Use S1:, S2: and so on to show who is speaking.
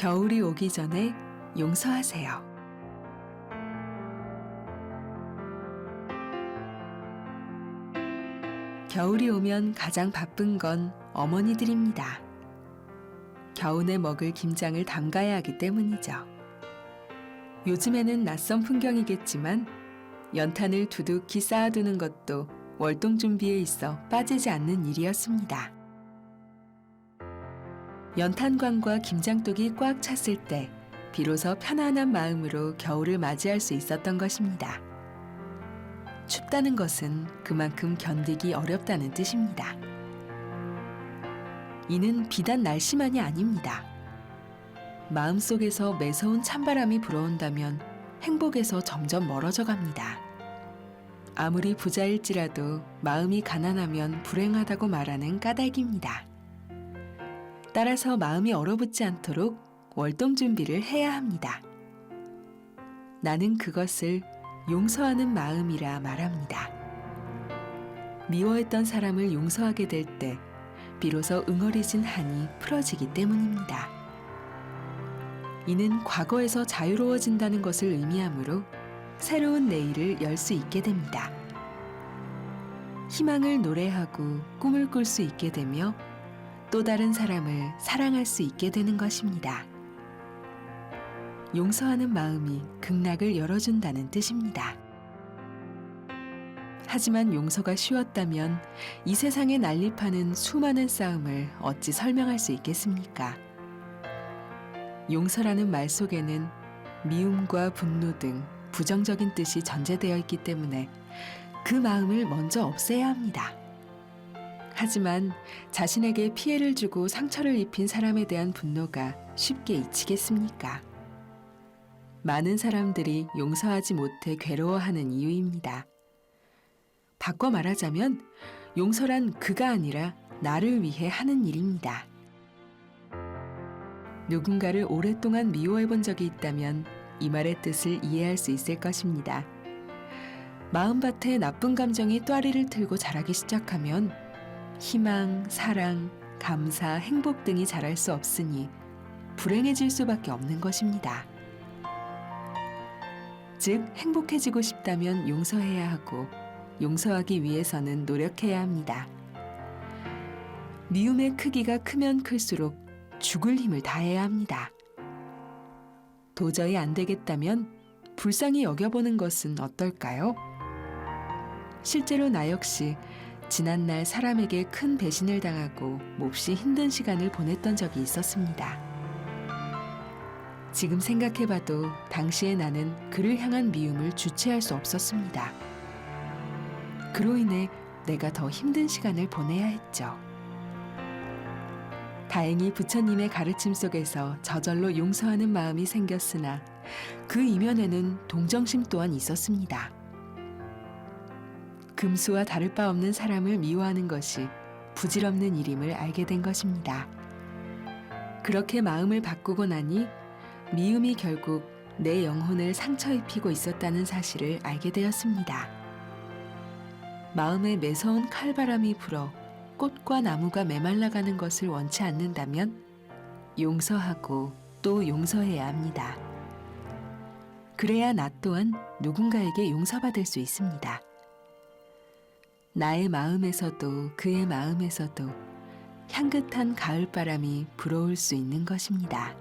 S1: 겨울이 오기 전에 용서하세요. 겨울이 오면 가장 바쁜 건 어머니들입니다. 겨우내 먹을 김장을 담가야 하기 때문이죠. 요즘에는 낯선 풍경이겠지만 연탄을 두둑히 쌓아두는 것도 월동 준비에 있어 빠지지 않는 일이었습니다. 연탄광과 김장독이 꽉 찼을 때 비로소 편안한 마음으로 겨울을 맞이할 수 있었던 것입니다. 춥다는 것은 그만큼 견디기 어렵다는 뜻입니다. 이는 비단 날씨만이 아닙니다. 마음속에서 매서운 찬바람이 불어온다면 행복에서 점점 멀어져 갑니다. 아무리 부자일지라도 마음이 가난하면 불행하다고 말하는 까닭입니다. 따라서 마음이 얼어붙지 않도록 월동 준비를 해야 합니다. 나는 그것을 용서하는 마음이라 말합니다. 미워했던 사람을 용서하게 될 때 비로소 응어리진 한이 풀어지기 때문입니다. 이는 과거에서 자유로워진다는 것을 의미하므로 새로운 내일을 열 수 있게 됩니다. 희망을 노래하고 꿈을 꿀 수 있게 되며 또 다른 사람을 사랑할 수 있게 되는 것입니다. 용서하는 마음이 극락을 열어준다는 뜻입니다. 하지만 용서가 쉬웠다면 이 세상에 난립하는 수많은 싸움을 어찌 설명할 수 있겠습니까? 용서라는 말 속에는 미움과 분노 등 부정적인 뜻이 전제되어 있기 때문에 그 마음을 먼저 없애야 합니다. 하지만 자신에게 피해를 주고 상처를 입힌 사람에 대한 분노가 쉽게 잊히겠습니까? 많은 사람들이 용서하지 못해 괴로워하는 이유입니다. 바꿔 말하자면 용서란 그가 아니라 나를 위해 하는 일입니다. 누군가를 오랫동안 미워해 본 적이 있다면 이 말의 뜻을 이해할 수 있을 것입니다. 마음밭에 나쁜 감정이 또아리를 틀고 자라기 시작하면 희망, 사랑, 감사, 행복 등이 자랄 수 없으니 불행해질 수밖에 없는 것입니다. 즉, 행복해지고 싶다면 용서해야 하고 용서하기 위해서는 노력해야 합니다. 미움의 크기가 크면 클수록 죽을 힘을 다해야 합니다. 도저히 안 되겠다면 불쌍히 여겨보는 것은 어떨까요? 실제로 나 역시 지난날 사람에게 큰 배신을 당하고 몹시 힘든 시간을 보냈던 적이 있었습니다. 지금 생각해봐도 당시에 나는 그를 향한 미움을 주체할 수 없었습니다. 그로 인해 내가 더 힘든 시간을 보내야 했죠. 다행히 부처님의 가르침 속에서 저절로 용서하는 마음이 생겼으나 그 이면에는 동정심 또한 있었습니다. 금수와 다를 바 없는 사람을 미워하는 것이 부질없는 일임을 알게 된 것입니다. 그렇게 마음을 바꾸고 나니 미움이 결국 내 영혼을 상처 입히고 있었다는 사실을 알게 되었습니다. 마음에 매서운 칼바람이 불어 꽃과 나무가 메말라가는 것을 원치 않는다면 용서하고 또 용서해야 합니다. 그래야 나 또한 누군가에게 용서받을 수 있습니다. 나의 마음에서도 그의 마음에서도 향긋한 가을바람이 불어올 수 있는 것입니다.